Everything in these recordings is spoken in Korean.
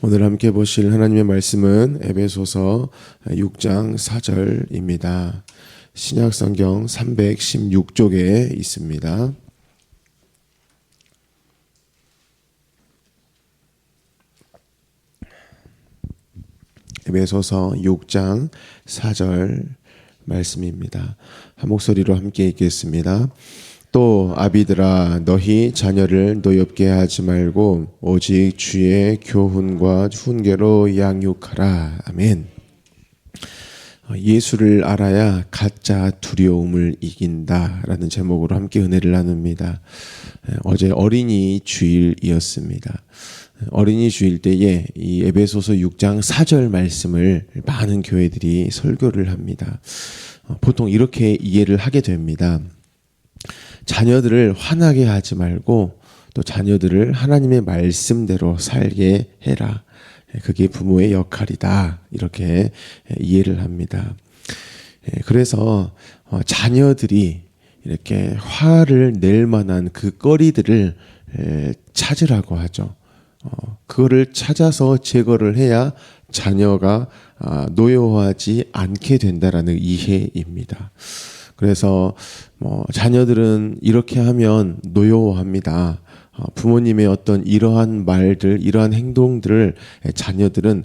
오늘 함께 보실 하나님의 말씀은 에베소서 6장 4절입니다. 신약성경 316쪽에 있습니다. 에베소서 6장 4절 말씀입니다. 한 목소리로 함께 읽겠습니다. 또 아비들아 너희 자녀를 노엽게 하지 말고 오직 주의 교훈과 훈계로 양육하라. 아멘. 예수를 알아야 가짜 두려움을 이긴다라는 제목으로 함께 은혜를 나눕니다. 어제 어린이 주일이었습니다. 어린이 주일 때에 이 에베소서 6장 4절 말씀을 많은 교회들이 설교를 합니다. 보통 이렇게 이해를 하게 됩니다. 자녀들을 화나게 하지 말고 또 자녀들을 하나님의 말씀대로 살게 해라. 그게 부모의 역할이다. 이렇게 이해를 합니다. 그래서 자녀들이 이렇게 화를 낼 만한 그 거리들을 찾으라고 하죠. 그거를 찾아서 제거를 해야 자녀가 노여워하지 않게 된다라는 이해입니다. 그래서 자녀들은 이렇게 하면 노여워합니다. 부모님의 어떤 이러한 말들, 이러한 행동들을 자녀들은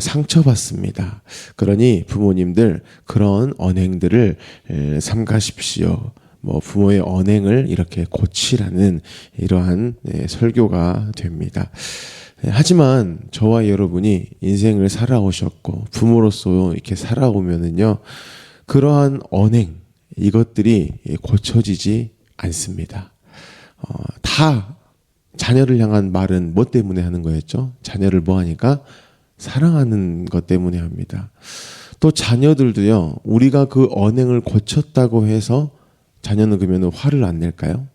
상처받습니다. 그러니 부모님들 그런 언행들을 삼가십시오. 부모의 언행을 이렇게 고치라는 이러한 설교가 됩니다. 하지만 저와 여러분이 인생을 살아오셨고 부모로서 이렇게 살아오면은요, 그러한 언행 이것들이 고쳐지지 않습니다. 다 자녀를 향한 말은 뭐 때문에 하는 거였죠? 자녀를 뭐 하니까? 사랑하는 것 때문에 합니다. 또 자녀들도요, 우리가 그 언행을 고쳤다고 해서 자녀는 그러면 화를 안 낼까요?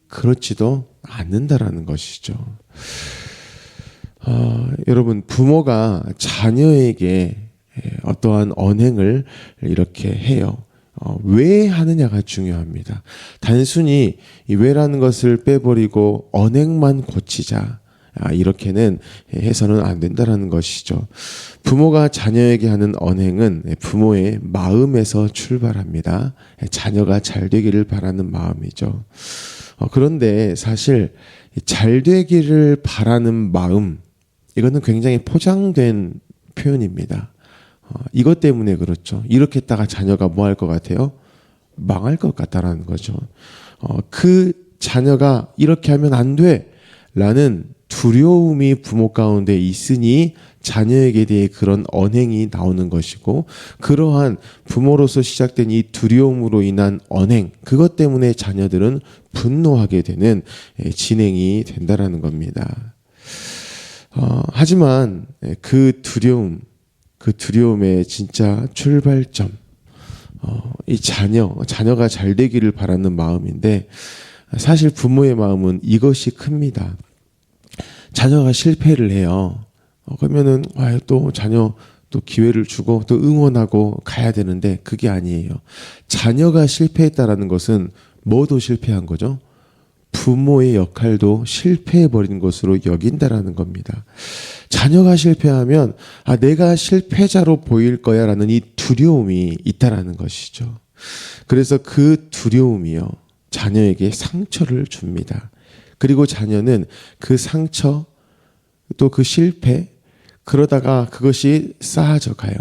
그렇지도 않는다라는 것이죠. 여러분, 부모가 자녀에게 어떠한 언행을 이렇게 해요. 왜 하느냐가 중요합니다. 단순히 이 왜라는 것을 빼버리고 언행만 고치자, 이렇게는 해서는 안 된다는 것이죠. 부모가 자녀에게 하는 언행은 부모의 마음에서 출발합니다. 자녀가 잘 되기를 바라는 마음이죠. 그런데 사실 잘 되기를 바라는 마음, 이거는 굉장히 포장된 표현입니다. 이것 때문에 그렇죠. 이렇게 했다가 자녀가 뭐 할 것 같아요? 망할 것 같다라는 거죠. 그 자녀가 이렇게 하면 안 돼 라는 두려움이 부모 가운데 있으니 자녀에게 대해 그런 언행이 나오는 것이고, 그러한 부모로서 시작된 이 두려움으로 인한 언행, 그것 때문에 자녀들은 분노하게 되는 진행이 된다라는 겁니다. 하지만 그 두려움의 진짜 출발점, 이 자녀가 잘 되기를 바라는 마음인데, 사실 부모의 마음은 이것이 큽니다. 자녀가 실패를 해요. 그러면은 또 자녀 또 기회를 주고 또 응원하고 가야 되는데, 그게 아니에요. 자녀가 실패했다라는 것은 뭐도 실패한 거죠? 부모의 역할도 실패해버린 것으로 여긴다라는 겁니다. 자녀가 실패하면 내가 실패자로 보일 거야 라는 이 두려움이 있다라는 것이죠. 그래서 그 두려움이요, 자녀에게 상처를 줍니다. 그리고 자녀는 그 상처, 또 그 실패, 그러다가 그것이 쌓아져 가요.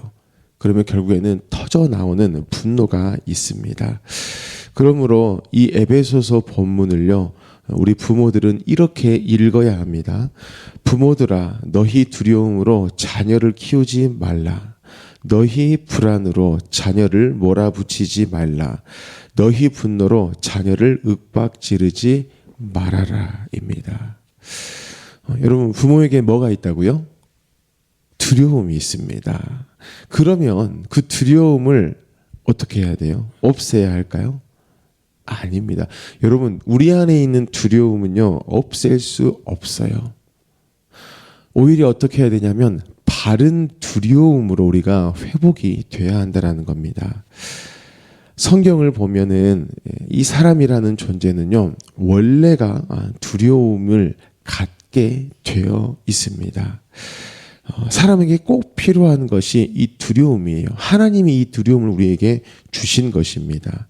그러면 결국에는 터져 나오는 분노가 있습니다. 그러므로 이 에베소서 본문을요, 우리 부모들은 이렇게 읽어야 합니다. 부모들아, 너희 두려움으로 자녀를 키우지 말라. 너희 불안으로 자녀를 몰아붙이지 말라. 너희 분노로 자녀를 윽박지르지 말아라. 입니다. 여러분, 부모에게 뭐가 있다고요? 두려움이 있습니다. 그러면 그 두려움을 어떻게 해야 돼요? 없애야 할까요? 아닙니다. 여러분, 우리 안에 있는 두려움은요, 없앨 수 없어요. 오히려 어떻게 해야 되냐면 바른 두려움으로 우리가 회복이 돼야 한다는 겁니다. 성경을 보면은 이 사람이라는 존재는요, 원래가 두려움을 갖게 되어 있습니다. 사람에게 꼭 필요한 것이 이 두려움이에요. 하나님이 이 두려움을 우리에게 주신 것입니다.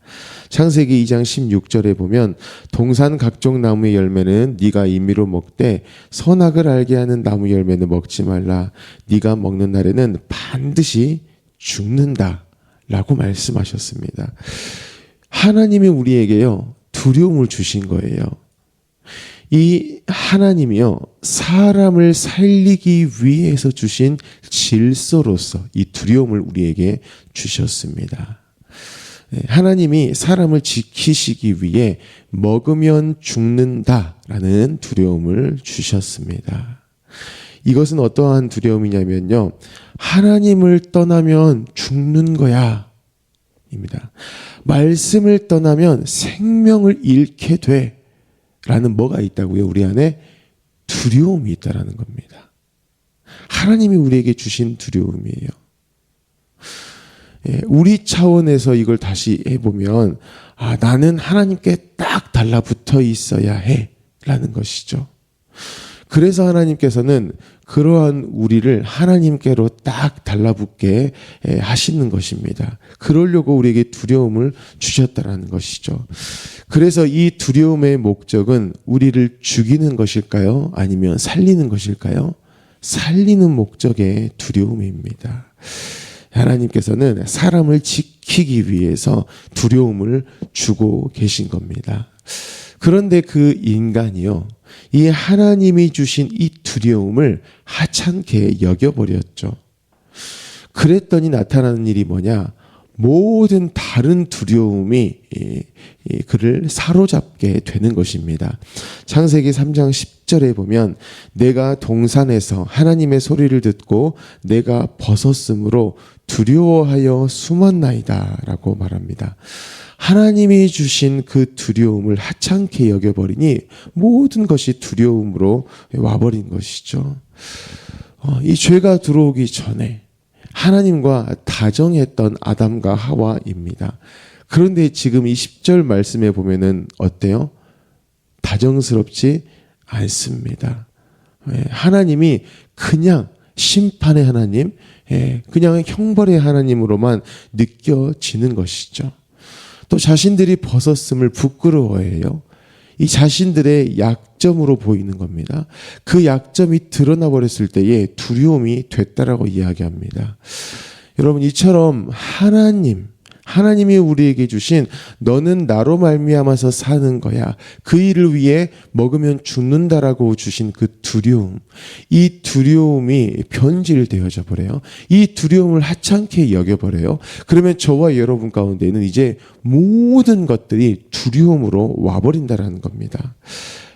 창세기 2장 16절에 보면 동산 각종 나무의 열매는 네가 임의로 먹되 선악을 알게 하는 나무 열매는 먹지 말라. 네가 먹는 날에는 반드시 죽는다 라고 말씀하셨습니다. 하나님이 우리에게요 두려움을 주신 거예요. 이 하나님이요 사람을 살리기 위해서 주신 질서로서 이 두려움을 우리에게 주셨습니다. 하나님이 사람을 지키시기 위해 먹으면 죽는다라는 두려움을 주셨습니다. 이것은 어떠한 두려움이냐면요 하나님을 떠나면 죽는 거야 입니다. 말씀을 떠나면 생명을 잃게 돼 라는 뭐가 있다고요? 우리 안에 두려움이 있다라는 겁니다. 하나님이 우리에게 주신 두려움이에요. 우리 차원에서 이걸 다시 해보면 나는 하나님께 딱 달라붙어 있어야 해 라는 것이죠. 그래서 하나님께서는 그러한 우리를 하나님께로 딱 달라붙게 하시는 것입니다. 그러려고 우리에게 두려움을 주셨다라는 것이죠. 그래서 이 두려움의 목적은 우리를 죽이는 것일까요? 아니면 살리는 것일까요? 살리는 목적의 두려움입니다. 하나님께서는 사람을 지키기 위해서 두려움을 주고 계신 겁니다. 그런데 그 인간이요, 이 하나님이 주신 이 두려움을 하찮게 여겨버렸죠. 그랬더니 나타나는 일이 뭐냐? 모든 다른 두려움이 그를 사로잡게 되는 것입니다. 창세기 3장 10절에 보면 내가 동산에서 하나님의 소리를 듣고 내가 벗었으므로 두려워하여 숨었나이다 라고 말합니다. 하나님이 주신 그 두려움을 하찮게 여겨버리니 모든 것이 두려움으로 와버린 것이죠. 이 죄가 들어오기 전에 하나님과 다정했던 아담과 하와입니다. 그런데 지금 이 10절 말씀에 보면은 어때요? 다정스럽지 않습니다. 하나님이 그냥 심판의 하나님, 그냥 형벌의 하나님으로만 느껴지는 것이죠. 또 자신들이 벗었음을 부끄러워해요. 이 자신들의 약점으로 보이는 겁니다. 그 약점이 드러나 버렸을 때에 두려움이 됐다라고 이야기합니다. 여러분, 이처럼 하나님이 우리에게 주신 너는 나로 말미암아서 사는 거야, 그 일을 위해 먹으면 죽는다라고 주신 그 두려움, 이 두려움이 변질되어져 버려요. 이 두려움을 하찮게 여겨버려요. 그러면 저와 여러분 가운데는 이제 모든 것들이 두려움으로 와버린다라는 겁니다.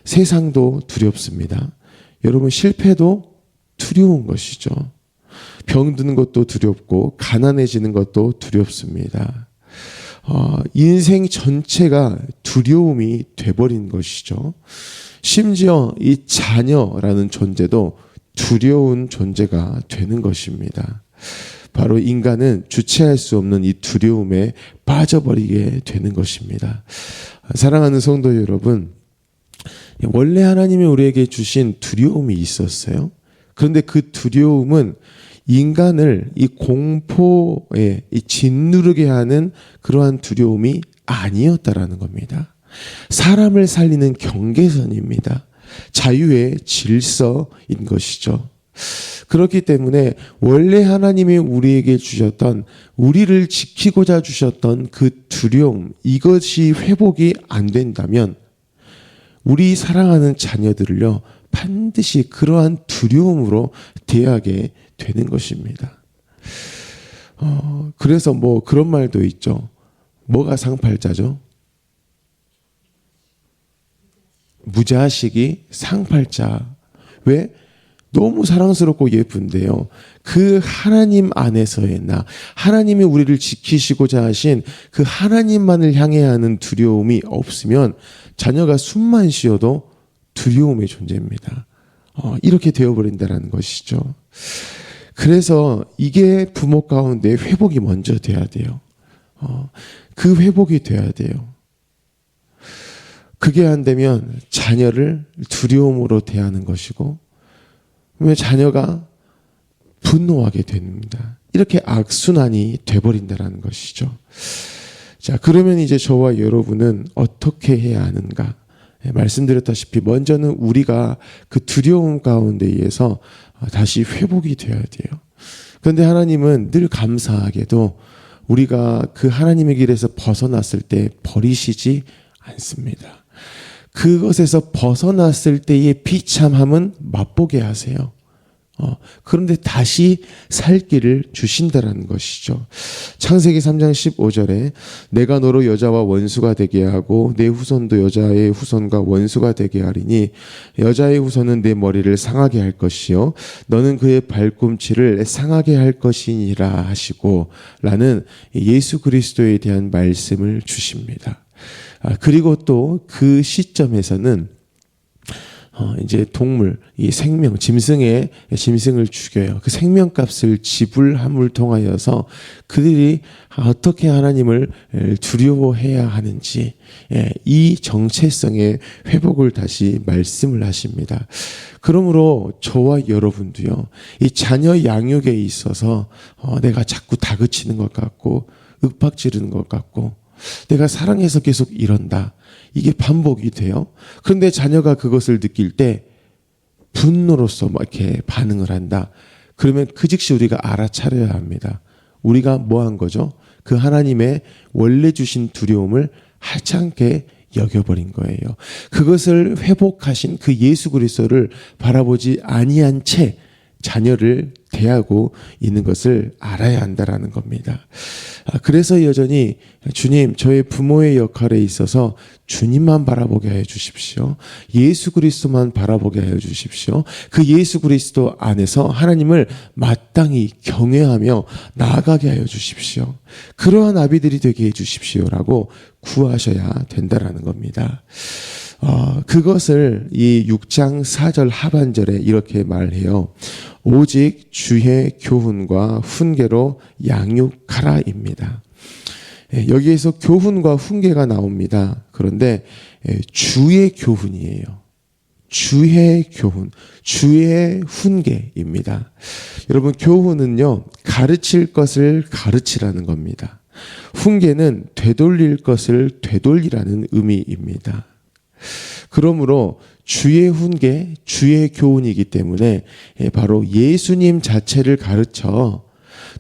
세상도 두렵습니다. 여러분, 실패도 두려운 것이죠. 병드는 것도 두렵고 가난해지는 것도 두렵습니다. 인생 전체가 두려움이 돼버린 것이죠. 심지어 이 자녀라는 존재도 두려운 존재가 되는 것입니다. 바로 인간은 주체할 수 없는 이 두려움에 빠져버리게 되는 것입니다. 사랑하는 성도 여러분, 원래 하나님이 우리에게 주신 두려움이 있었어요. 그런데 그 두려움은 인간을 이 공포에 짓누르게 하는 그러한 두려움이 아니었다라는 겁니다. 사람을 살리는 경계선입니다. 자유의 질서인 것이죠. 그렇기 때문에 원래 하나님이 우리에게 주셨던, 우리를 지키고자 주셨던 그 두려움, 이것이 회복이 안 된다면 우리 사랑하는 자녀들을요, 반드시 그러한 두려움으로 대하게 되는 것입니다. 그래서 뭐 그런 말도 있죠. 뭐가 상팔자죠? 무자식이 상팔자. 왜? 너무 사랑스럽고 예쁜데요. 그 하나님 안에서의 나, 하나님이 우리를 지키시고자 하신 그 하나님만을 향해 하는 두려움이 없으면 자녀가 숨만 쉬어도 두려움의 존재입니다. 이렇게 되어버린다는 것이죠. 그래서 이게 부모 가운데 회복이 먼저 돼야 돼요. 그 회복이 돼야 돼요. 그게 안 되면 자녀를 두려움으로 대하는 것이고, 왜 자녀가 분노하게 됩니다. 이렇게 악순환이 돼버린다는 것이죠. 자, 그러면 이제 저와 여러분은 어떻게 해야 하는가? 말씀드렸다시피 먼저는 우리가 그 두려움 가운데 의해서 다시 회복이 되어야 돼요. 그런데 하나님은 늘 감사하게도 우리가 그 하나님의 길에서 벗어났을 때 버리시지 않습니다. 그것에서 벗어났을 때의 비참함은 맛보게 하세요. 그런데 다시 살 길을 주신다는 것이죠. 창세기 3장 15절에 내가 너로 여자와 원수가 되게 하고 내 후손도 여자의 후손과 원수가 되게 하리니 여자의 후손은 내 머리를 상하게 할 것이요 너는 그의 발꿈치를 상하게 할 것이니라 하시고 라는 예수 그리스도에 대한 말씀을 주십니다. 그리고 또 그 시점에서는 이제 동물, 이 생명, 짐승을 죽여요. 그 생명값을 지불함을 통하여서 그들이 어떻게 하나님을 두려워해야 하는지 이 정체성의 회복을 다시 말씀을 하십니다. 그러므로 저와 여러분도요, 이 자녀 양육에 있어서 내가 자꾸 다그치는 것 같고 윽박지르는 것 같고 내가 사랑해서 계속 이런다. 이게 반복이 돼요. 그런데 자녀가 그것을 느낄 때 분노로서 막 이렇게 반응을 한다. 그러면 그 즉시 우리가 알아차려야 합니다. 우리가 뭐 한 거죠? 그 하나님의 원래 주신 두려움을 하찮게 여겨버린 거예요. 그것을 회복하신 그 예수 그리스도를 바라보지 아니한 채 자녀를 대하고 있는 것을 알아야 한다라는 겁니다. 그래서 여전히 주님, 저의 부모의 역할에 있어서 주님만 바라보게 하여 주십시오. 예수 그리스도만 바라보게 하여 주십시오. 그 예수 그리스도 안에서 하나님을 마땅히 경외하며 나아가게 하여 주십시오. 그러한 아비들이 되게 해 주십시오라고 구하셔야 된다라는 겁니다. 그것을 이 6장 4절 하반절에 이렇게 말해요. 오직 주의 교훈과 훈계로 양육하라입니다. 여기에서 교훈과 훈계가 나옵니다. 그런데 주의 교훈이에요. 주의 교훈, 주의 훈계입니다. 여러분, 교훈은요, 가르칠 것을 가르치라는 겁니다. 훈계는 되돌릴 것을 되돌리라는 의미입니다. 그러므로 주의 훈계, 주의 교훈이기 때문에 바로 예수님 자체를 가르쳐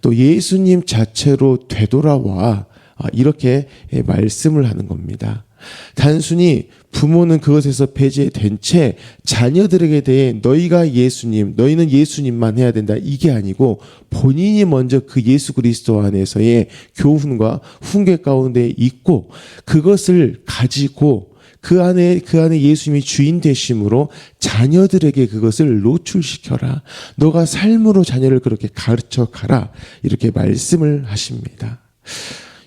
또 예수님 자체로 되돌아와 이렇게 말씀을 하는 겁니다. 단순히 부모는 그것에서 배제된 채 자녀들에게 대해 너희가 예수님, 너희는 예수님만 해야 된다 이게 아니고 본인이 먼저 그 예수 그리스도 안에서의 교훈과 훈계 가운데 있고 그것을 가지고 그 안에 예수님이 주인 되심으로 자녀들에게 그것을 노출시켜라. 너가 삶으로 자녀를 그렇게 가르쳐 가라. 이렇게 말씀을 하십니다.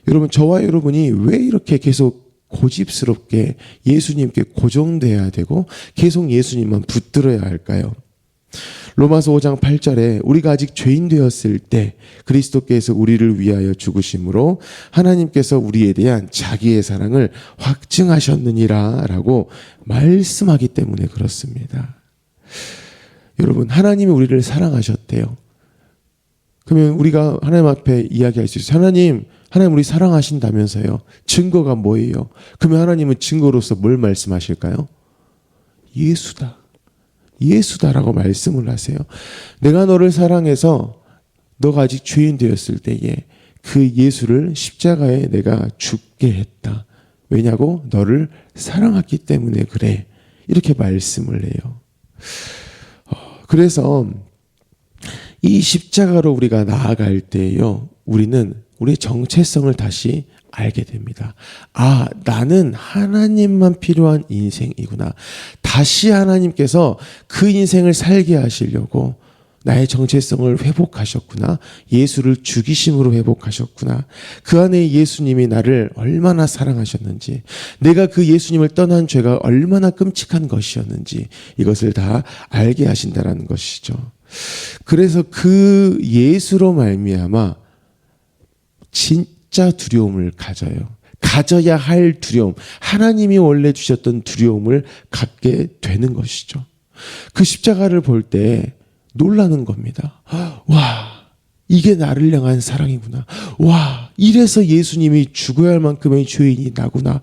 여러분, 저와 여러분이 왜 이렇게 계속 고집스럽게 예수님께 고정돼야 되고 계속 예수님만 붙들어야 할까요? 로마서 5장 8절에 우리가 아직 죄인 되었을 때 그리스도께서 우리를 위하여 죽으심으로 하나님께서 우리에 대한 자기의 사랑을 확증하셨느니라 라고 말씀하기 때문에 그렇습니다. 여러분, 하나님이 우리를 사랑하셨대요. 그러면 우리가 하나님 앞에 이야기할 수 있어요. 하나님 우리 사랑하신다면서요. 증거가 뭐예요? 그러면 하나님은 증거로서 뭘 말씀하실까요? 예수다라고 말씀을 하세요. 내가 너를 사랑해서 너가 아직 죄인 되었을 때에 그 예수를 십자가에 내가 죽게 했다. 왜냐고? 너를 사랑했기 때문에 그래. 이렇게 말씀을 해요. 그래서 이 십자가로 우리가 나아갈 때에요. 우리는 우리의 정체성을 다시 알게 됩니다. 아, 나는 하나님만 필요한 인생이구나. 다시 하나님께서 그 인생을 살게 하시려고 나의 정체성을 회복하셨구나. 예수를 죽이심으로 회복하셨구나. 그 안에 예수님이 나를 얼마나 사랑하셨는지, 내가 그 예수님을 떠난 죄가 얼마나 끔찍한 것이었는지 이것을 다 알게 하신다는 것이죠. 그래서 그 예수로 말미암아 진짜 두려움을 가져야 할 두려움, 하나님이 원래 주셨던 두려움을 갖게 되는 것이죠. 그 십자가를 볼 때 놀라는 겁니다. 와, 이게 나를 향한 사랑이구나. 와, 이래서 예수님이 죽어야 할 만큼의 죄인이 나구나.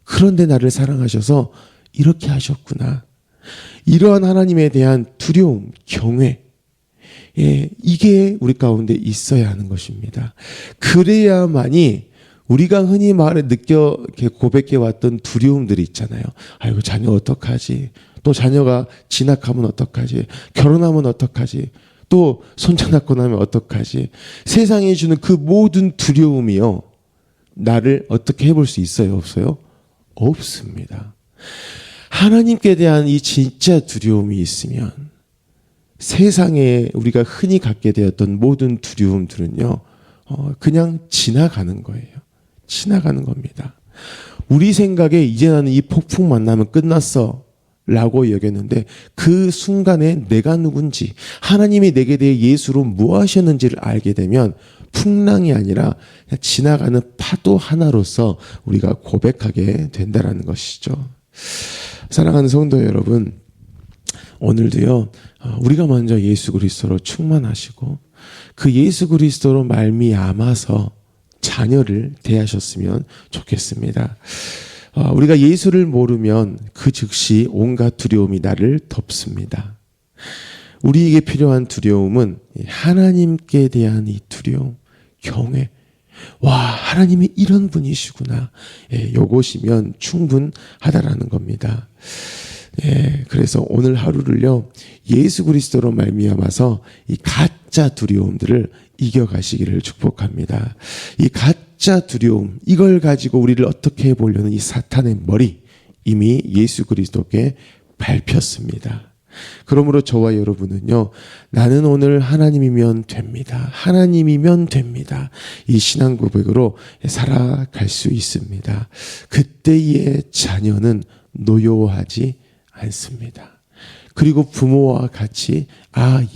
그런데 나를 사랑하셔서 이렇게 하셨구나. 이러한 하나님에 대한 두려움, 경외, 이게 우리 가운데 있어야 하는 것입니다. 그래야만이 우리가 흔히 말해 고백해 왔던 두려움들이 있잖아요. 아이고, 자녀 어떡하지? 또 자녀가 진학하면 어떡하지? 결혼하면 어떡하지? 또 손자 낳고 나면 어떡하지? 세상에 주는 그 모든 두려움이요, 나를 어떻게 해볼 수 있어요? 없어요? 없습니다. 하나님께 대한 이 진짜 두려움이 있으면 세상에 우리가 흔히 갖게 되었던 모든 두려움들은요, 그냥 지나가는 거예요. 지나가는 겁니다. 우리 생각에 이제 나는 이 폭풍 만나면 끝났어 라고 여겼는데, 그 순간에 내가 누군지, 하나님이 내게 대해 예수로 뭐 하셨는지를 알게 되면 풍랑이 아니라 그냥 지나가는 파도 하나로서 우리가 고백하게 된다는 것이죠. 사랑하는 성도 여러분, 오늘도요, 우리가 먼저 예수 그리스도로 충만하시고 그 예수 그리스도로 말미암아서 자녀를 대하셨으면 좋겠습니다. 우리가 예수를 모르면 그 즉시 온갖 두려움이 나를 덮습니다. 우리에게 필요한 두려움은 하나님께 대한 이 두려움, 경외. 와, 하나님이 이런 분이시구나. 요것이면 충분하다라는 겁니다. 그래서 오늘 하루를요, 예수 그리스도로 말미암아서 이 가짜 두려움들을 이겨가시기를 축복합니다. 이 가짜 두려움, 이걸 가지고 우리를 어떻게 해보려는 이 사탄의 머리, 이미 예수 그리스도께 밟혔습니다. 그러므로 저와 여러분은요, 나는 오늘 하나님이면 됩니다. 하나님이면 됩니다. 이 신앙 고백으로 살아갈 수 있습니다. 그때의 자녀는 노여워하지 않습니다. 그리고 부모와 같이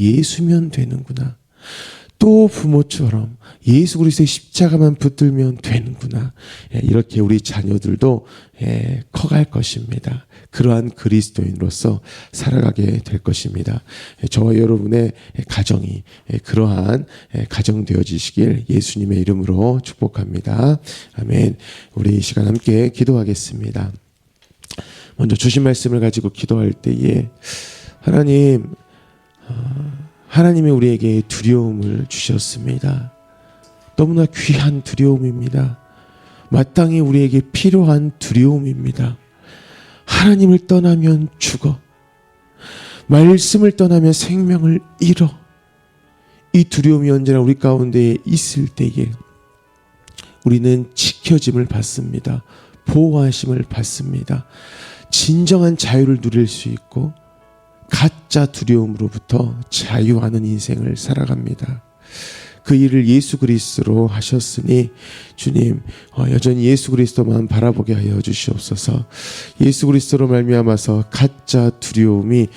예수면 되는구나. 또 부모처럼 예수 그리스도의 십자가만 붙들면 되는구나. 이렇게 우리 자녀들도 커갈 것입니다. 그러한 그리스도인으로서 살아가게 될 것입니다. 저와 여러분의 가정이 그러한 가정 되어지시길 예수님의 이름으로 축복합니다. 아멘. 우리 이 시간 함께 기도하겠습니다. 먼저 주신 말씀을 가지고 기도할 때에 하나님이 우리에게 두려움을 주셨습니다. 너무나 귀한 두려움입니다. 마땅히 우리에게 필요한 두려움입니다. 하나님을 떠나면 죽어. 말씀을 떠나면 생명을 잃어. 이 두려움이 언제나 우리 가운데 있을 때에 우리는 지켜짐을 받습니다. 보호하심을 받습니다. 진정한 자유를 누릴 수 있고 가짜 두려움으로부터 자유하는 인생을 살아갑니다. 그 일을 예수 그리스도로 하셨으니 주님, 여전히 예수 그리스도만 바라보게 하여 주시옵소서. 예수 그리스도로 말미암아서 가짜 두려움이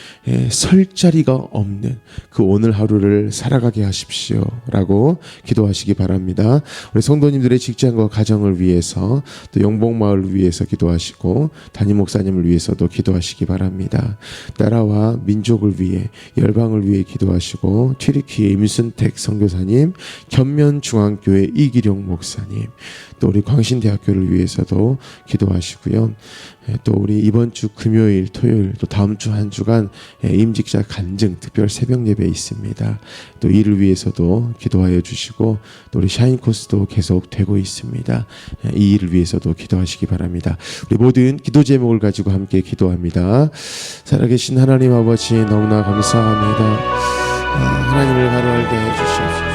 설 자리가 없는 그 오늘 하루를 살아가게 하십시오라고 기도하시기 바랍니다. 우리 성도님들의 직장과 가정을 위해서, 또 영복마을을 위해서 기도하시고 담임 목사님을 위해서도 기도하시기 바랍니다. 나라와 민족을 위해, 열방을 위해 기도하시고, 튀르키예 임순택 선교사님, 견면중앙교회 이기룡 목사님, 또 우리 광신대학교를 위해서도 기도하시고요. 또 우리 이번 주 금요일, 토요일, 또 다음 주 한 주간 임직자 간증 특별 새벽 예배 있습니다. 또 이를 위해서도 기도하여 주시고, 또 우리 샤인코스도 계속 되고 있습니다. 이 일을 위해서도 기도하시기 바랍니다. 우리 모든 기도 제목을 가지고 함께 기도합니다. 살아계신 하나님 아버지, 너무나 감사합니다. 하나님을 바로 알게 해주시옵소서.